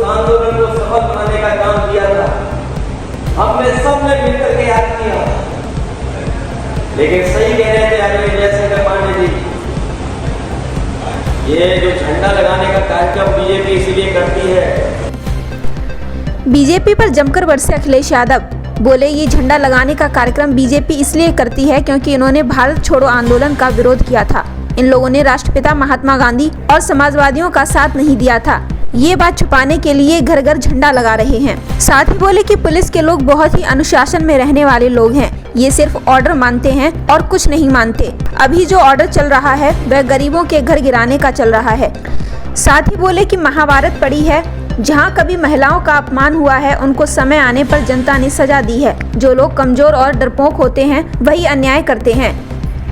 आंदोलन को सफल बनाने का काम किया था, हमने सबने मिलकर के याद किया। लेकिन सही कह रहे थे आदरणीय जयशंकर पांडे जी, ये जो झंडा लगाने का कार्यक्रम बीजेपी इसलिए करती है। बीजेपी पर जमकर बरसे अखिलेश यादव, बोले ये झंडा लगाने का कार्यक्रम बीजेपी इसलिए करती है क्योंकि इन्होंने भारत छोड़ो आंदोलन का विरोध किया था। इन लोगों ने राष्ट्रपिता महात्मा गांधी और समाजवादियों का साथ नहीं दिया था। ये बात छुपाने के लिए घर घर झंडा लगा रहे हैं। साथ ही बोले कि पुलिस के लोग बहुत ही अनुशासन में रहने वाले लोग हैं, ये सिर्फ ऑर्डर मानते हैं और कुछ नहीं मानते। अभी जो ऑर्डर चल रहा है वह गरीबों के घर गिराने का चल रहा है। साथ ही बोले कि महाभारत पड़ी है, जहां कभी महिलाओं का अपमान हुआ है उनको समय आने पर जनता ने सजा दी है। जो लोग कमजोर और डरपोक होते हैं वही अन्याय करते हैं।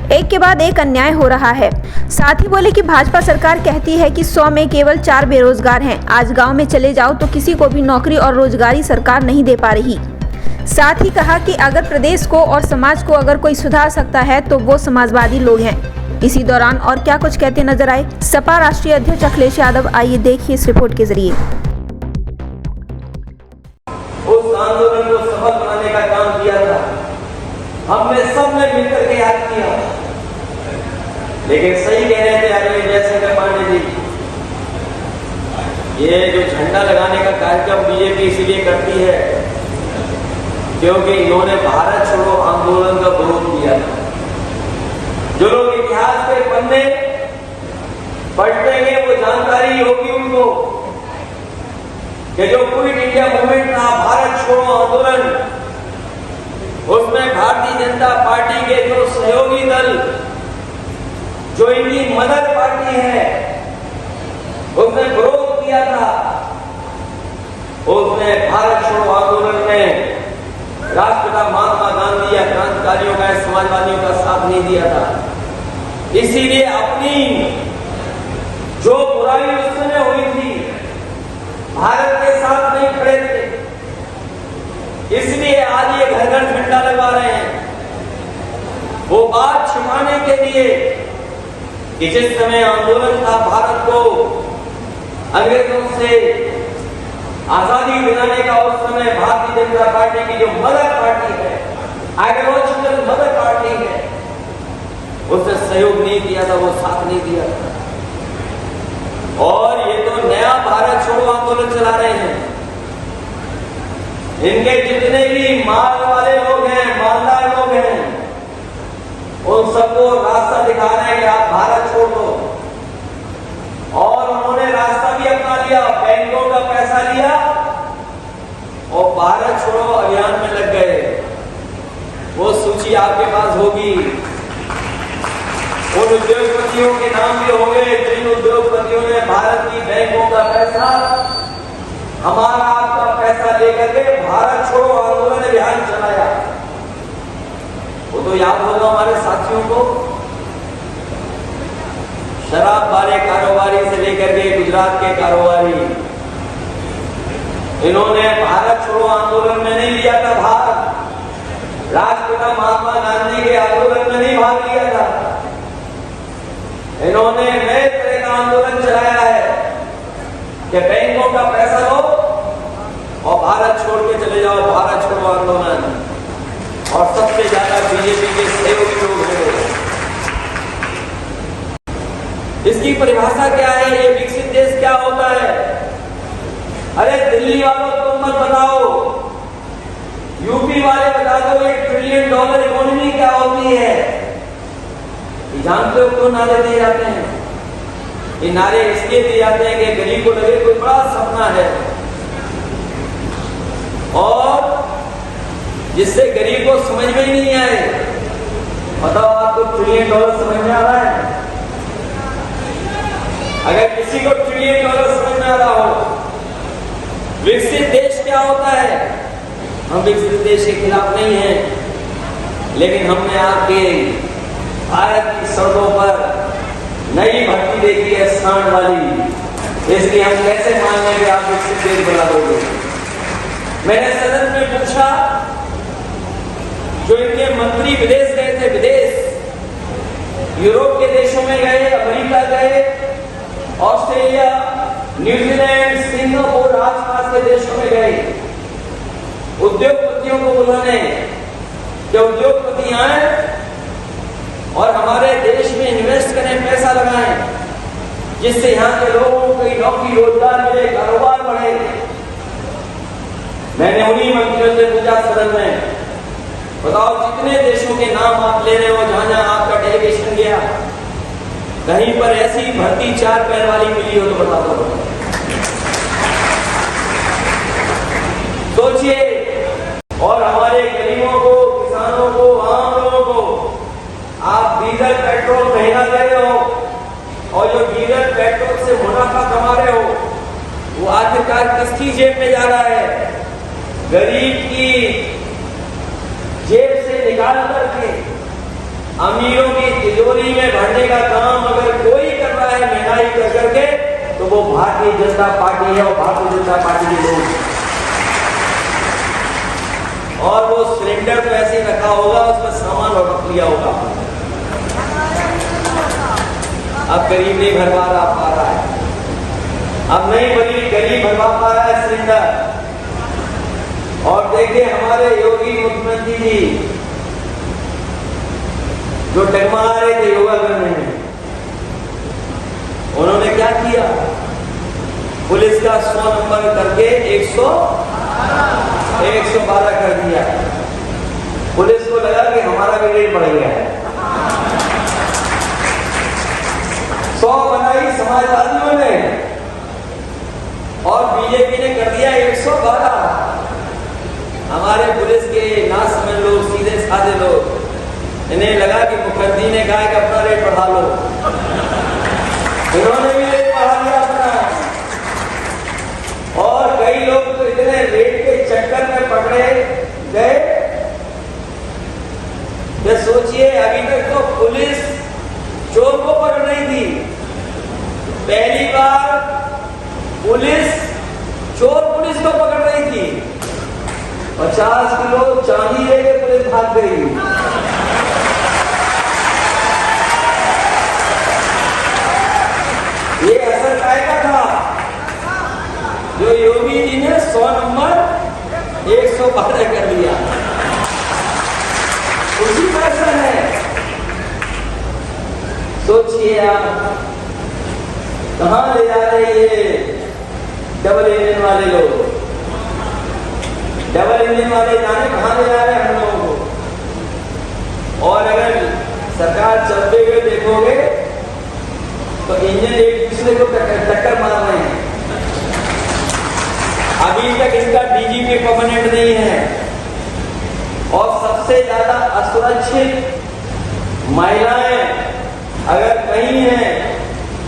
एक के बाद एक अन्याय हो रहा है। साथ ही बोले कि भाजपा सरकार कहती है कि 100 में केवल 4 बेरोजगार हैं। आज गांव में चले जाओ तो किसी को भी नौकरी और रोजगारी सरकार नहीं दे पा रही। साथ ही कहा कि अगर प्रदेश को और समाज को अगर कोई सुधार सकता है तो वो समाजवादी लोग हैं। इसी दौरान और क्या कुछ कहते नजर आए सपा राष्ट्रीय अध्यक्ष अखिलेश यादव, आइए देखिए इस रिपोर्ट के जरिए। उस आंदोलन को सफल बनाने का काम किया था, हमने सबने मिलकर के याद किया। लेकिन सही कह रहे थे आदरणीय जयशंकर पांडे जी, ये जो झंडा लगाने का कार्यक्रम बीजेपी इसलिए करती है क्योंकि इन्होंने भारत छोड़ो आंदोलन का विरोध किया था। जो लोग इतिहास के पन्ने पढ़ेंगे वो जानकारी होगी उनको कि जो क्विट इंडिया मूवमेंट था, भारत छोड़ो आंदोलन, उसमें भारतीय जनता पार्टी के जो सहयोगी दल, जो इनकी मदद पार्टी है, उसने विरोध किया था। उसने भारत छोड़ो आंदोलन में राष्ट्रपिता महात्मा गांधी या क्रांतिकारियों का, समाजवादियों का साथ नहीं दिया था। इसीलिए अपनी जो बुराई उस समय हुई थी, भारत के साथ नहीं खड़े थे। इसलिए आज ये घर घर झंडा लगा रहे हैं, वो बात छिपाने के लिए कि जिस समय आंदोलन था भारत को अंग्रेजों से आजादी दिलाने का, उस समय भारतीय जनता पार्टी की जो मदर पार्टी है, आइडियोलॉजिकल मदर पार्टी है, उसने सहयोग नहीं दिया था, वो साथ नहीं दिया था। और ये तो नया भारत छोड़ो आंदोलन चला रहे हैं। इनके जितने भी माल वाले लोग हैं, मालदार लोग हैं, उन सबको रास्ता दिखा रहे हैं कि आप भारत छोड़ दो। और उन्होंने रास्ता भी अपना लिया, बैंकों का पैसा लिया और भारत छोड़ो अभियान में लग गए। वो सूची आपके पास होगी, उन उद्योगपतियों के नाम भी होंगे जिन उद्योगपतियों ने भारत की बैंकों का पैसा, हमारा आपका पैसा लेकर के भारत छोड़ो आंदोलन अभियान चलाया। वो तो याद होगा हमारे साथियों को, शराब वाले कारोबारी से लेकर के गुजरात के कारोबारी, इन्होंने भारत छोड़ो आंदोलन में नहीं लिया था भाग, राष्ट्रपिता महात्मा गांधी के आंदोलन में नहीं भाग लिया था। इन्होंने नए तरह का आंदोलन चलाया है कि बैंकों का पैसा लो और भारत छोड़ के चले जाओ, भारत छोड़ो आंदोलन। और सबसे ज्यादा बीजेपी के सहयोगी लोग हैं। इसकी परिभाषा क्या है? ये विकसित देश क्या होता है? अरे दिल्ली वालों तुम मत बताओ, यूपी वाले बता दो $1 ट्रिलियन इकोनॉमी क्या होती है। जानते हो क्यों नारे दिए जाते हैं? ये नारे इसलिए दिए जाते हैं कि गरीब को लगे कोई बड़ा सपना है और जिससे गरीब को समझ में ही नहीं आए। बताओ आपको $1 ट्रिलियन समझ में आ रहा है? अगर किसी को $1 ट्रिलियन समझ में आ रहा हो, विकसित देश क्या होता है? हम विकसित देश के खिलाफ नहीं हैं, लेकिन हमने आपके भारत की सड़कों पर नई भर्ती देखी है सांड वाली, इसलिए हम कैसे मान लें कि आप विकसित देश बना दोगे। मैंने सदन में पूछा, जो इनके मंत्री विदेश गए थे, विदेश यूरोप के देशों में गए, अमेरिका गए, ऑस्ट्रेलिया, न्यूजीलैंड, सिंगापुर, विदेशियों को बुलाने कि उद्योगपति आए और हमारे देश में इन्वेस्ट करें, पैसा लगाएं, जिससे यहाँ के लोगों को नौकरी रोजगार मिले, कारोबार बढ़े। मैंने उन्हीं मंत्रियों से पूछा सदन में, बताओ जितने देशों के नाम आप ले रहे हो, जहां जहां आपका डेलीगेशन गया, कहीं पर ऐसी भर्ती 4 पैर वाली मिली हो तो बता दो। सोचिए, और हमारे गरीबों को, किसानों को, आम लोगों को आप डीजल पेट्रोल महंगा दे रहे हो, और जो डीजल पेट्रोल से मुनाफा कमा रहे हो वो आखिरकार किसकी जेब में जा रहा है? गरीब की जेब से निकाल करके अमीरों की तिजोरी में भरने का काम अगर कोई कर रहा है महंगाई कर करके, तो वो भारतीय जनता पार्टी है और भारतीय जनता पार्टी के लोग। और वो सिलेंडर तो ऐसे ही रखा होगा, उसमें सामान और रख लिया होगा। अब गरीब नहीं भरवा पा रहा है, अब नहीं बनी गरीब भरवा पा रहा है सिलेंडर। और देखिए हमारे योगी मुख्यमंत्री जी जो टगमा रहे थे योगा करने में, उन्होंने क्या किया? पुलिस का 100 नंबर करके 112 कर दिया। पुलिस को लगा कि हमारा भी रेट बढ़ गया है। 100 बनाई समाजवादियों ने और बीजेपी ने कर दिया 112। हमारे पुलिस के ना समझ लोग, सीधे साधे लोग, इन्हें लगा कि मुखर्जी ने कहा कि अपना रेट बढ़ा लो, उन्होंने भी रेट बढ़ा दिया अपना। और कई लोग तो इतने रेट के चक्कर में पकड़े गए कि सोचिए, अभी तक तो पुलिस चोर को पकड़ रही थी, पहली बार पुलिस चोर पुलिस को पकड़ रही थी। 50 किलो चांदी लेके पुलिस भाग गई। ये असर कायदा था जो योगी जी ने 100 नंबर 112 कर दिया। उसी पैसा है। सोचिए आप कहां ले जा रहे ये डबल इंजन वाले लोग। डबल इंजन वाले जाने कहां ले जा रहे हैं हम लोगों को। और अगर सरकार चलते हुए देखोगे तो इंजन एक दूसरे को टक्कर मार रहे हैं। अभी तक इनका डीजीपी परमानेंट नहीं है। और सबसे ज्यादा असुरक्षित महिलाएं अगर कहीं हैं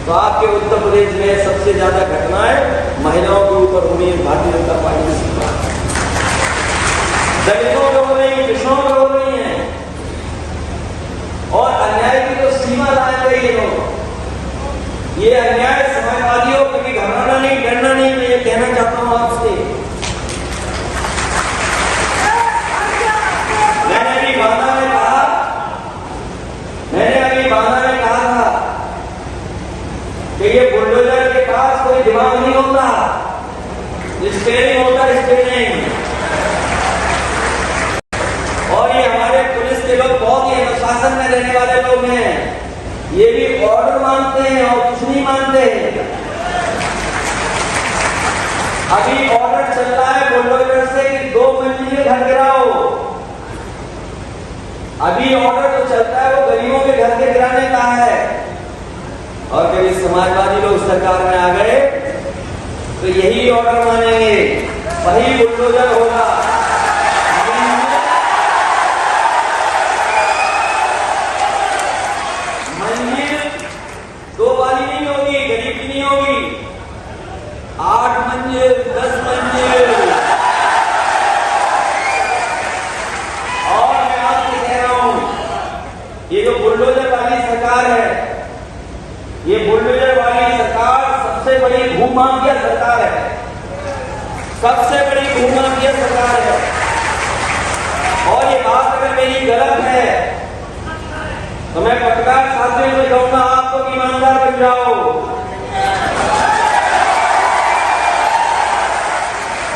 तो आपके उत्तर प्रदेश में सबसे ज्यादा घटनाएं महिलाओं के ऊपर हुई है। भारतीय जनता पार्टी की सरकार दलितों पे हो रही है, पिछड़ों पे हो रही है। और अन्याय की तो सीमा ला गई है लोग। ये अन्याय समाजवादियों को भी घबराना नहीं, डरना नहीं, मैं ये कहना चाहता हूं आपसे। मैंने अभी बांदा में कहा था कि ये बुलडोजर के पास कोई दिमाग नहीं होता, स्टेयरिंग होता है, स्टेयरिंग। और ये हमारे पुलिस के लोग बहुत ही अनुशासन में रहने वाले लोग हैं। ये भी ऑर्डर मानते हैं और कुछ नहीं मानते हैं। अभी ऑर्डर चल रहा है बुलडोजर से कि 2 मंजिले घर गिराओ। अभी ऑर्डर जो चलता है वो गरीबों के घर के गिराने का है। और कभी समाजवादी लोग सरकार में आ गए तो यही ऑर्डर मानेंगे, वही बुलडोजर होगा। मंजिल 2 वाली नहीं होगी, गरीब की नहीं होगी, 8 मंजिल, 10 मंजिल। और मैं आपको कह रहा हूं, ये जो बुलडोजर वाली सरकार है, ये बुलडोजर वाली सरकार सबसे बड़ी भूमाफिया सरकार है, सबसे बड़ी भूमाफिया सरकार है। और ये बात अगर मेरी गलत है तो मैं पत्रकार साथियों से कहूंगा, आप तो ईमानदार बन जाओ,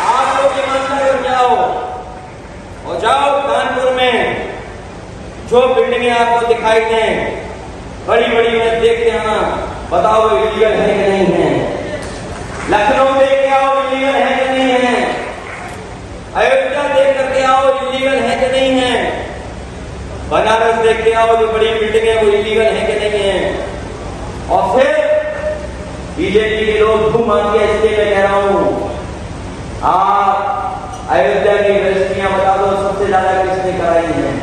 आप लोग ईमानदार बन जाओ। दिखाई दें, बड़ी बड़ी में देख के आना, बताओ इलीगल है कि नहीं है। लखनऊ देख के आओ इलीगल है कि नहीं है। अयोध्या देख करके आओ इलीगल है कि नहीं है। बनारस देख के आओ जो बड़ी बिल्डिंग है वो इलीगल है कि नहीं है। और फिर बीजेपी के लोग घूम आते हैं, इसलिए मैं कह रहा हूं आप अयोध्या की रजिस्ट्रियां बता दो सबसे ज्यादा किसने कराई है।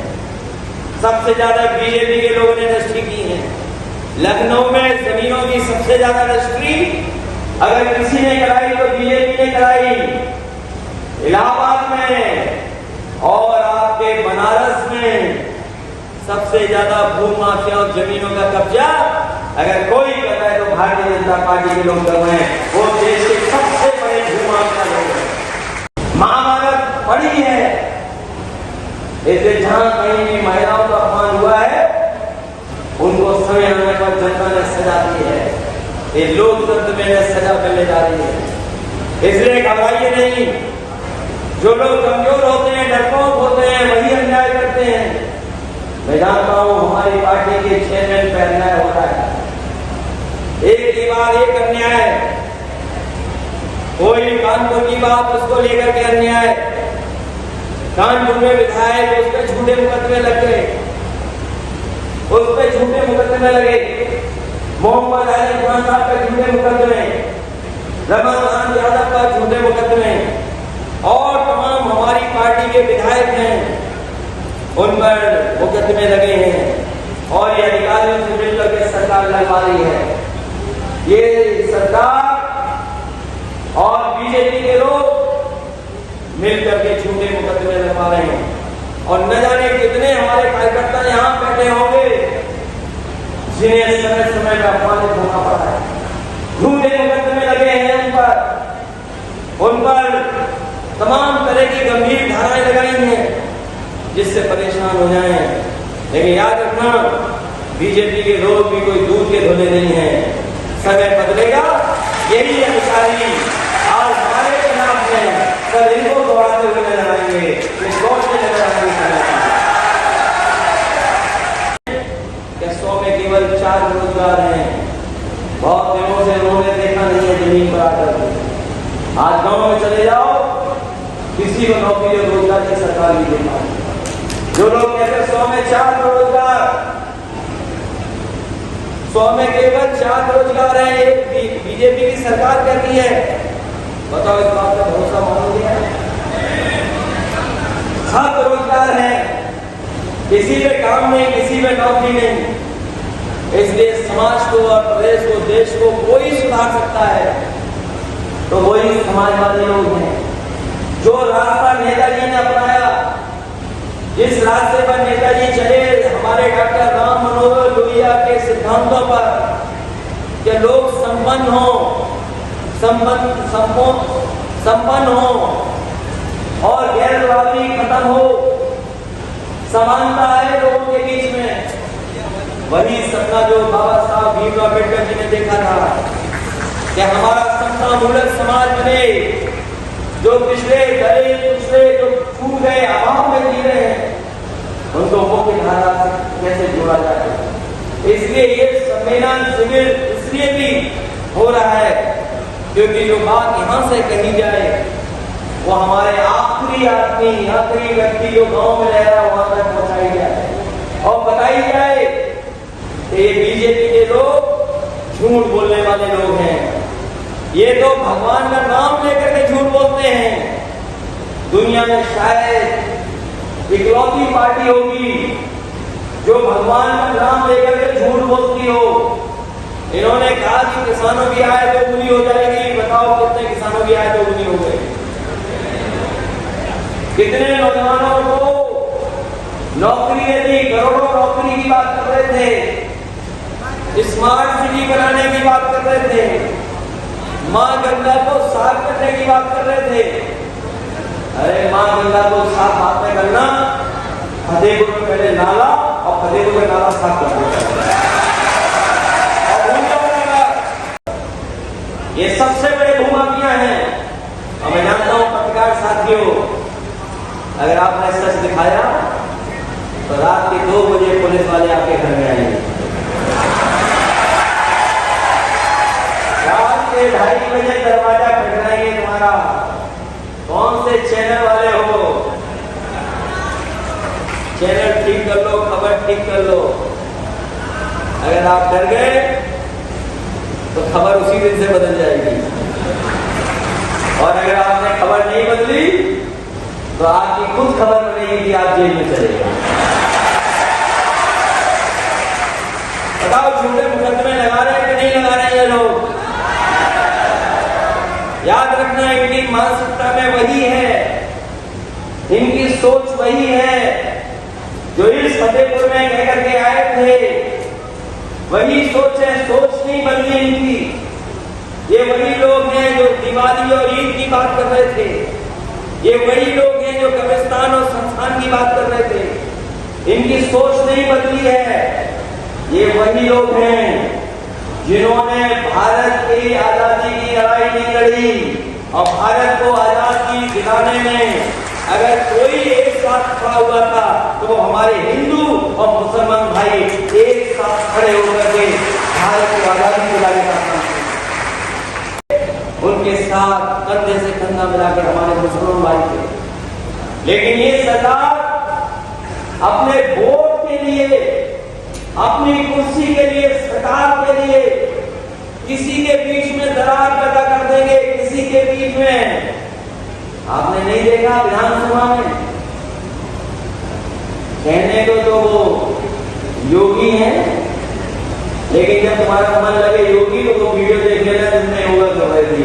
सबसे ज्यादा बीजेपी के लोगों ने रजिस्ट्री की है। लखनऊ में जमीनों की सबसे ज्यादा रजिस्ट्री अगर किसी ने कराई तो बीजेपी ने कराई। इलाहाबाद में और आपके बनारस में सबसे ज्यादा भू माफिया और जमीनों का कब्जा अगर कोई कर रहा है तो भारतीय जनता पार्टी के लोग कर रहे हैं। वो देश के सबसे बड़े भू माफिया लोग हैं। महाभारत पड़ी है, इसलिए जहां कहीं भी महिलाओं का अपमान हुआ है उनको समय आने पर जनता ने सजा दी है। ये लोकतंत्र में सजा मिलने जा रही है, इसलिए घबराइए नहीं। जो लोग कमजोर होते हैं, डरपोक होते हैं, वही अन्याय करते हैं। मैं जानता हूं हमारी पार्टी के चेयरमैन पर अन्याय हो रहा है, एक के बाद एक अन्याय। कोई कानपुर की बात उसको लेकर के अन्याय, कानपुर में विधायक उस पर झूठे मुकदमे लग गए, उस पर झूठे मुकदमे लगे। मोहम्मद अली खान साहब पर झूठे मुकदमे, रमजान यादव पर झूठे मुकदमे और तमाम हमारी पार्टी के विधायक हैं उन पर मुकदमे लगे हैं। और ये अधिकारियों से मिलकर के सरकार लड़वा रही है। ये सरकार और बीजेपी के लोग मिलकर के झूठे मुकदमे लगवा रहे हैं। और न जाने कितने हमारे कार्यकर्ता यहाँ बैठे होंगे जिन्हें समय समय पर अपमानित होना पड़ा है। झूठे मुकदमे लगे हैं उन पर तमाम तरह की गंभीर धाराएं लगाई हैं जिससे परेशान हो जाएं। लेकिन याद रखना बीजेपी के लोग भी कोई दूध के धोने नहीं है। समय बदलेगा, यही अधिकारी आज हमारे खिलाफ हैं, कल इनको दौड़ाते हुए नजर आएंगे, दौड़ते नजर आएंगे। 100 में केवल 4 रोजगार हैं। बहुत दिनों से उन्होंने देखा नहीं है जमीन पर आकर। आज गांव में चले जाओ, किसी को नौकरी और रोजगार की सरकार नहीं दे पाती। जो लोग कहते हैं 100 में 4 रोजगार, 100 में केवल 4 रोजगार है, ये बीजेपी की सरकार कहती है। बताओ इस बात का भरोसा मानोगे? 7 रोजगार है, किसी में काम नहीं, किसी में नौकरी नहीं। इसलिए समाज को और प्रदेश को, देश को कोई सुधार सकता है तो वही समाजवादी लोग हैं। जो रास्ता नेताजी ने अपनाया, जिस रास्ते पर नेताजी चले, हमारे डॉक्टर राम मनोहर लोहिया के सिद्धांतों पर कि लोग संपन्न हो और गैर बराबरी खत्म हो, समानता है लोगों के बीच में, वही सपना जो बाबा साहब भीमराव अम्बेडकर जी ने देखा था कि हमारा समतामूलक समाज बने। जो पिछले गए, पिछले जो छूट गए, अभाव में जी रहे हैं, उनको मुख्य धारा से कैसे जोड़ा जाए। इसलिए ये सम्मेलन शिविर इसलिए भी हो रहा है क्योंकि जो बात यहाँ से कही जाए वो हमारे आखिरी आदमी, आखिरी व्यक्ति जो गांव में रह रहा है वहां तक पहुंचाई जाए और बताई जाए कि ये बीजेपी के लोग झूठ बोलने वाले लोग हैं। ये तो भगवान का नाम लेकर के झूठ बोलते हैं। दुनिया में शायद इकलौती पार्टी होगी जो भगवान का नाम लेकर के झूठ बोलती हो। इन्होंने कहा कि किसानों की आय दोगुनी हो जाएगी। बताओ कितने किसानों की आय दोगुनी हो गई? कितने नौजवानों को नौकरी दी? करोड़ों नौकरी की बात कर रहे थे, स्मार्ट सिटी बनाने की बात कर रहे थे, मां गंगा को साफ करने की बात कर रहे थे। अरे मां गंगा को साफ हाथ में करना, फतेहपुर में पहले नाला और फतेहपुर में नाला साफ करना। ये सबसे बड़े भूमाफिया हैं। और मैं जानता हूं पत्रकार साथियों, अगर आपने सच दिखाया तो रात के 2 बजे पुलिस वाले आपके घर में आएंगे, रात के 2:30 बजे दरवाजा खटखटाएंगे तुम्हारा। कौन से चैनल वाले हो, चैनल ठीक कर लो, खबर ठीक कर लो। अगर आप डर गए तो खबर उसी दिन से बदल जाएगी, और अगर आपने खबर नहीं बदली तो आपकी खुद खबर बनेगी कि आप जेल में चले गए। बताओ झूठे मुकदमे लगा रहे हैं कि नहीं लगा रहे हैं ये लोग? याद रखना, इनकी मानसिकता में वही है, इनकी सोच वही है जो इस फतेहपुर में कह करके आए थे। वही सोच है, सोच नहीं बदली इनकी। ये वही लोग हैं जो दिवाली और ईद की बात कर रहे थे, ये वही लोग हैं जो कब्रिस्तान और संस्थान की बात कर रहे थे। इनकी सोच नहीं बदली है। ये वही लोग हैं जिन्होंने भारत की आजादी की लड़ाई नहीं लड़ी, और भारत को आजादी दिलाने में अगर कोई एक साथ खड़ा हुआ था तो वो हमारे हिंदू और मुसलमान भाई एक साथ खड़े होकर के भारत को आजादी दिलाने का काम किया। उनके साथ कंधे से कंधा मिलाकर हमारे मुसलमान भाई थे। लेकिन ये सरकार अपने वोट के लिए, अपनी कुर्सी के लिए, सरकार के लिए किसी के बीच में दरार पैदा कर देंगे, किसी के बीच में। आपने नहीं देखा विधानसभा में, कहने को तो वो योगी हैं, लेकिन जब तुम्हारा मन लगे योगी तो वो वीडियो देख लेना जिसने योगा कर रहे थे।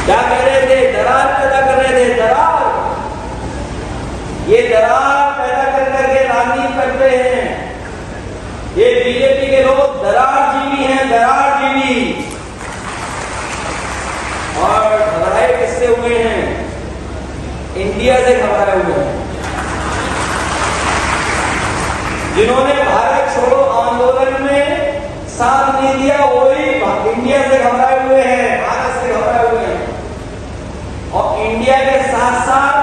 क्या कर रहे थे? दरार पैदा कर रहे थे, दरार। ये दरार पैदा कर करके राजनीति करते हैं। ये बीजेपी के लोग दरार जीवी हैं, दरार जीवी। और घबराए किससे हुए हैं? इंडिया से घबराए हुए हैं। जिन्होंने भारत छोड़ो आंदोलन में साथ नहीं दिया वही इंडिया से घबराए हुए हैं, भारत से घबराए हुए हैं। और इंडिया के साथ साथ